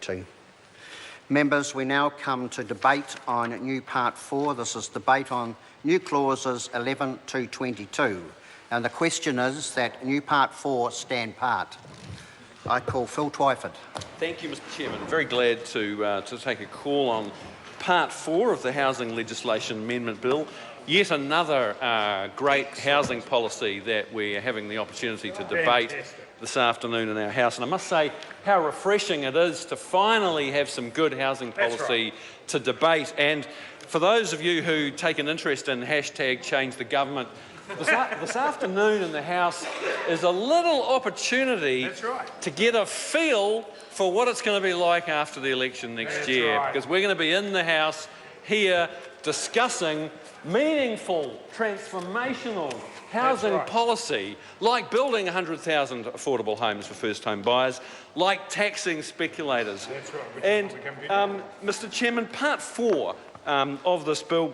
2022. Members, we now come to debate on new Part 4. This is debate on new clauses 11 to 22. And the question is that new Part 4 stand part. I call Phil Twyford. Thank you, Mr Chairman. Very glad to take a call on Part 4 of the Housing Legislation Amendment Bill. Yet another great housing policy that we're having the opportunity to debate this afternoon in our House. And I must say how refreshing it is to finally have some good housing policy to debate. And for those of you who take an interest in #ChangeTheGovernment, this afternoon in the House is a little opportunity to get a feel for what it's going to be like after the election next year, because we're going to be in the House here discussing meaningful, transformational housing policy, like building 100,000 affordable homes for first home buyers, like taxing speculators. And Mr Chairman, Part 4 of this bill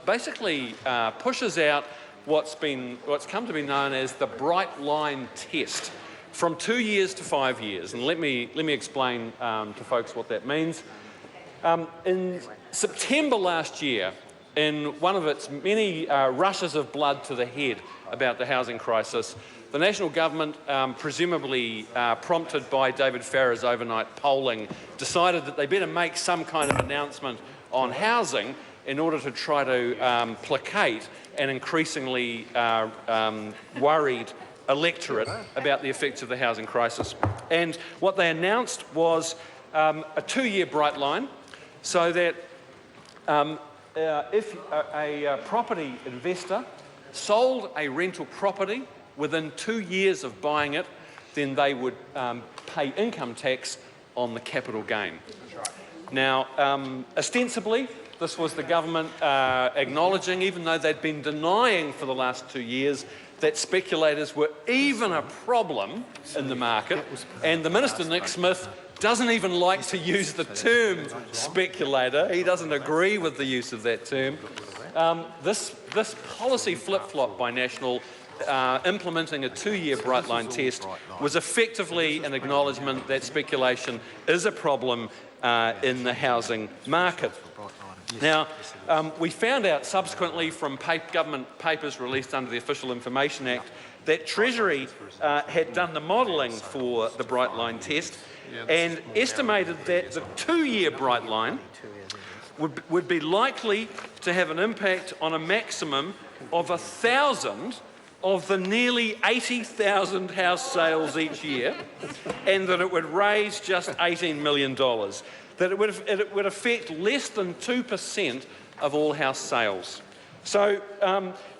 basically pushes out what's come to be known as the bright line test, from 2 years to 5 years. And let me explain to folks what that means. In September last year, in one of its many rushes of blood to the head about the housing crisis, the national government, presumably prompted by David Farrer's overnight polling, decided that they better make some kind of announcement on housing in order to try to placate an increasingly worried electorate about the effects of the housing crisis. And what they announced was a 2-year bright line, so that if a property investor sold a rental property within 2 years of buying it, then they would pay income tax on the capital gain. Now, ostensibly, this was the government acknowledging, even though they'd been denying for the last 2 years, that speculators were even a problem in the market. And the Minister, Nick Smith, doesn't even like to use the term speculator. He doesn't agree with the use of that term. This policy flip-flop by National, implementing a 2-year bright line test, was effectively an acknowledgement that speculation is a problem in the housing market. Now, we found out subsequently from government papers released under the Official Information Act that Treasury had done the modelling for the bright line test and estimated that the 2-year bright line would be likely to have an impact on a maximum of 1,000 of the nearly 80,000 house sales each year, and that it would raise just $18 million. That it would affect less than 2% of all house sales. So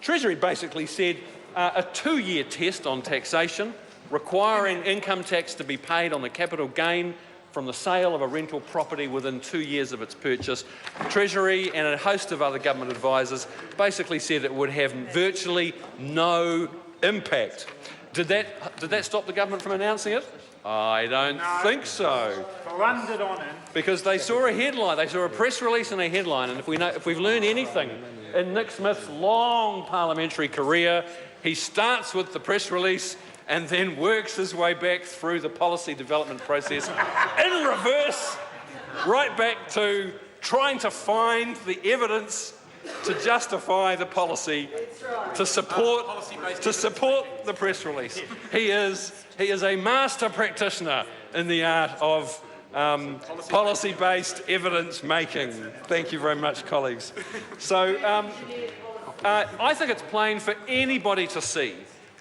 Treasury basically said a 2-year test on taxation, requiring income tax to be paid on the capital gain from the sale of a rental property within 2 years of its purchase. Treasury and a host of other government advisors basically said it would have virtually no impact. Did that stop the government from announcing it? I don't think so. Blundered on it. Because they saw a headline, they saw a press release and a headline, and if we've learned anything in Nick Smith's long parliamentary career, he starts with the press release and then works his way back through the policy development process in reverse, right back to trying to find the evidence to justify the policy, to support the press release. He is a master practitioner in the art of policy-based evidence making. Thank you very much, colleagues. So I think it's plain for anybody to see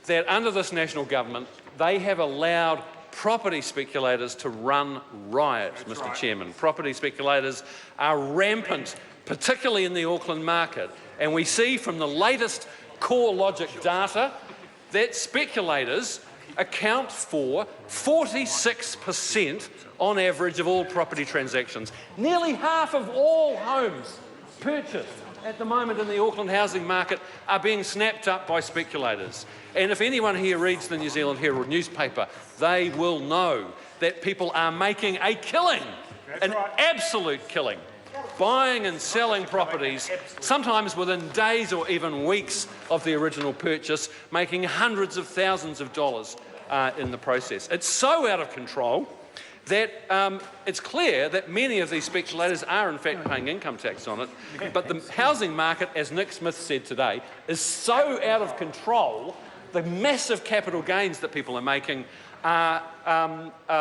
that under this national government, they have allowed property speculators to run riot, Mr Chairman. Property speculators are rampant, particularly in the Auckland market. And we see from the latest CoreLogic data that speculators account for 46% on average of all property transactions. Nearly half of all homes purchased at the moment in the Auckland housing market are being snapped up by speculators. And if anyone here reads the New Zealand Herald newspaper, they will know that people are making a killing, absolute killing, buying and selling properties, sometimes within days or even weeks of the original purchase, making hundreds of thousands of dollars in the process. It's so out of control that it's clear that many of these speculators are in fact paying income tax on it, but the housing market, as Nick Smith said today, is so out of control, the massive capital gains that people are making are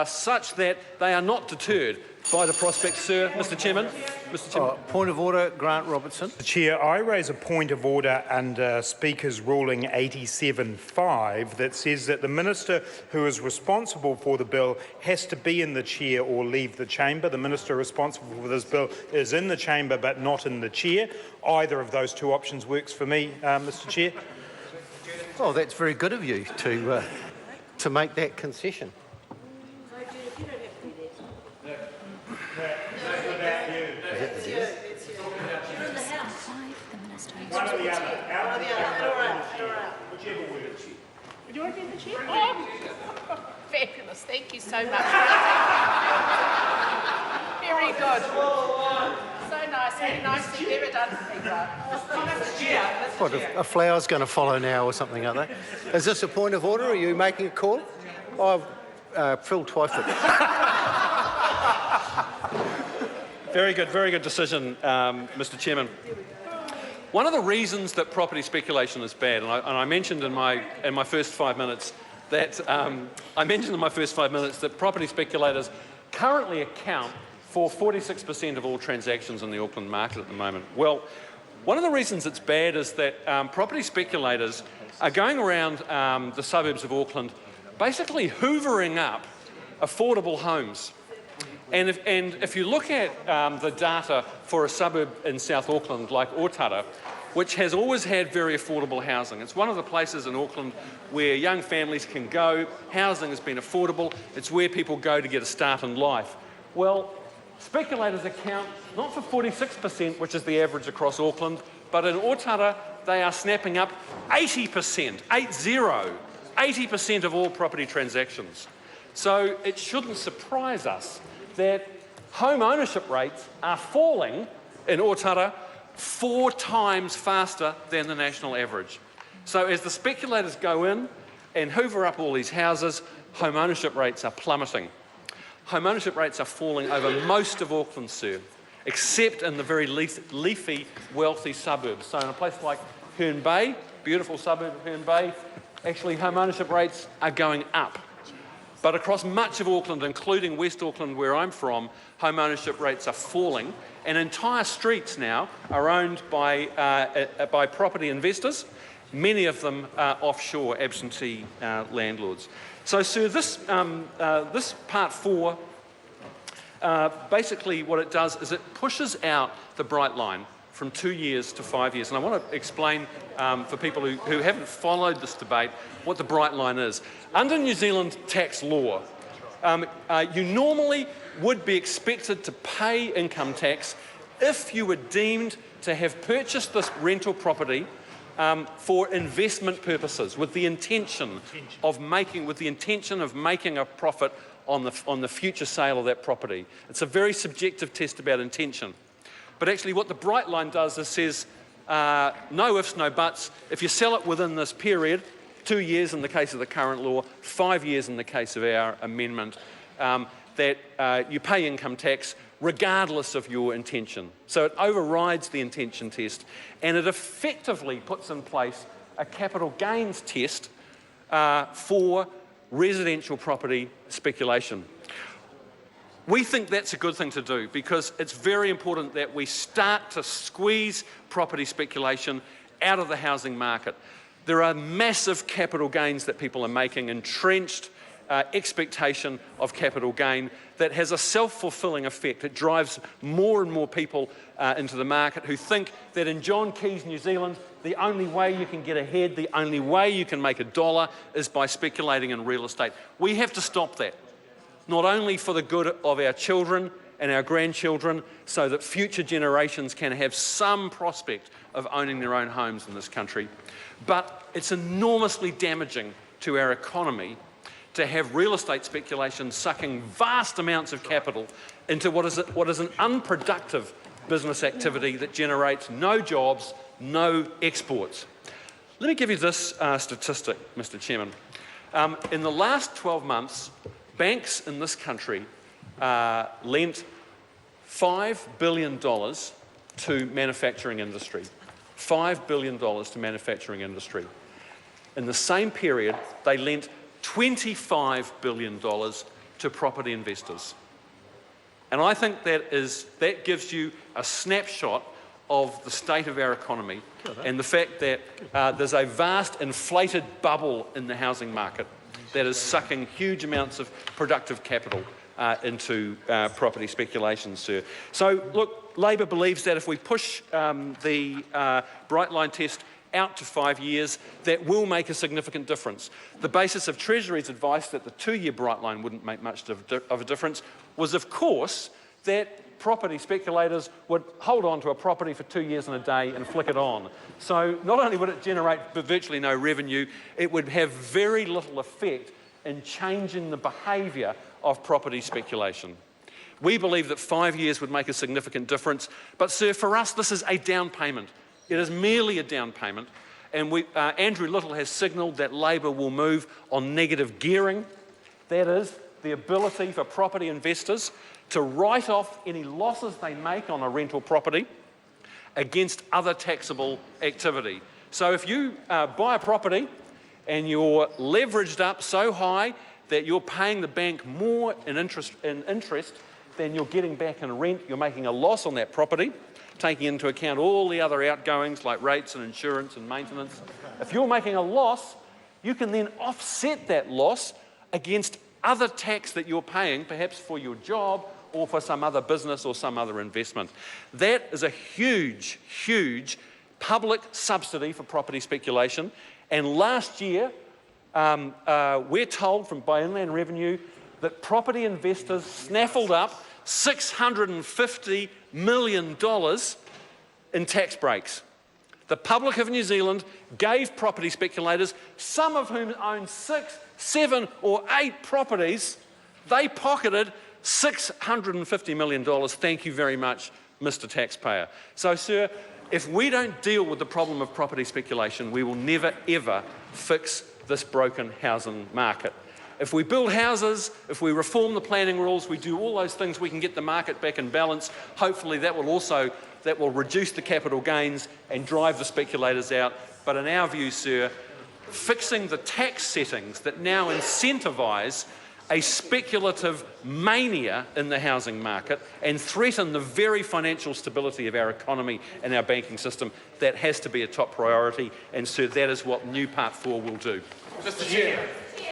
such that they are not deterred by the prospect. Sir, Mr Chairman. Mr Chairman. Point of order, Grant Robertson. Chair, I raise a point of order under Speaker's ruling 87.5 that says that the minister who is responsible for the bill has to be in the chair or leave the chamber. The minister responsible for this bill is in the chamber but not in the chair. Either of those two options works for me, Mr Chair. Oh, that's very good of you to make that concession. One or the other. Whichever works. Would you want to be in the chair? Oh, fabulous. Thank you so much. Very good. So nice. Very nicely ever done, Speaker. What, a flower's going to follow now or something, are they? Is this a point of order? Are you making a call? Oh, Phil Twyford. Very good decision, Mr Chairman. One of the reasons that property speculation is bad, and I mentioned in my first 5 minutes that property speculators currently account for 46% of all transactions in the Auckland market at the moment. Well, one of the reasons it's bad is that property speculators are going around the suburbs of Auckland basically hoovering up affordable homes. And if you look at the data for a suburb in South Auckland like Otara, which has always had very affordable housing. It's one of the places in Auckland where young families can go. Housing has been affordable. It's where people go to get a start in life. Well, speculators account not for 46%, which is the average across Auckland, but in Otara they are snapping up 80%, 80% of all property transactions. So it shouldn't surprise us that home ownership rates are falling in Otara 4 times faster than the national average. So as the speculators go in and hoover up all these houses, home ownership rates are plummeting. Home ownership rates are falling over most of Auckland, sir, except in the very leafy, wealthy suburbs. So in a place like Herne Bay, beautiful suburb of Herne Bay, actually home ownership rates are going up. But across much of Auckland, including West Auckland where I'm from, home ownership rates are falling, and entire streets now are owned by property investors, many of them offshore absentee landlords. So, sir, this Part 4, basically what it does is it pushes out the bright line from 2 years to 5 years. And I want to explain for people who haven't followed this debate what the bright line is. Under New Zealand tax law, you normally would be expected to pay income tax if you were deemed to have purchased this rental property for investment purposes, with the intention of making a profit on the future sale of that property. It's a very subjective test about intention. But actually what the bright line does is says, no ifs, no buts. If you sell it within this period, 2 years in the case of the current law, 5 years in the case of our amendment, that you pay income tax regardless of your intention. So it overrides the intention test, and it effectively puts in place a capital gains test for residential property speculation. We think that's a good thing to do because it's very important that we start to squeeze property speculation out of the housing market. There are massive capital gains that people are making, entrenched expectation of capital gain that has a self-fulfilling effect. It drives more and more people into the market who think that in John Key's New Zealand, the only way you can get ahead, the only way you can make a dollar is by speculating in real estate. We have to stop that, not only for the good of our children and our grandchildren, so that future generations can have some prospect of owning their own homes in this country, but it's enormously damaging to our economy to have real estate speculation sucking vast amounts of capital into what is an unproductive business activity that generates no jobs, no exports. Let me give you this statistic, Mr. Chairman. In the last 12 months, banks in this country lent $5 billion to manufacturing industry. $5 billion to manufacturing industry. In the same period, they lent $25 billion to property investors. And I think that gives you a snapshot of the state of our economy and the fact that there's a vast inflated bubble in the housing market that is sucking huge amounts of productive capital into property speculation, sir. So, look, Labor believes that if we push the Bright Line test out to 5 years, that will make a significant difference. The basis of Treasury's advice that the 2-year Bright Line wouldn't make much of a difference was, of course, that property speculators would hold on to a property for 2 years and a day and flick it on. So not only would it generate virtually no revenue, it would have very little effect in changing the behaviour of property speculation. We believe that 5 years would make a significant difference, but sir, for us this is a down payment. It is merely a down payment, and Andrew Little has signalled that Labor will move on negative gearing. That is, the ability for property investors to write off any losses they make on a rental property against other taxable activity. So if you buy a property and you're leveraged up so high that you're paying the bank more in interest than you're getting back in rent, you're making a loss on that property, taking into account all the other outgoings like rates and insurance and maintenance. If you're making a loss, you can then offset that loss against other tax that you're paying, perhaps for your job or for some other business or some other investment. That is a huge, huge public subsidy for property speculation. And last year, we're told by Inland Revenue that property investors snaffled up $650 million in tax breaks. The public of New Zealand gave property speculators, some of whom own 6, 7 or 8 properties, they pocketed $650 million. Thank you very much, Mr. Taxpayer. So, sir, if we don't deal with the problem of property speculation, we will never, ever fix this broken housing market. If we build houses, if we reform the planning rules, we do all those things, we can get the market back in balance. Hopefully that will reduce the capital gains and drive the speculators out. But in our view, sir, fixing the tax settings that now incentivise a speculative mania in the housing market and threaten the very financial stability of our economy and our banking system, that has to be a top priority. And sir, that is what new Part 4 will do. Mr. Chair.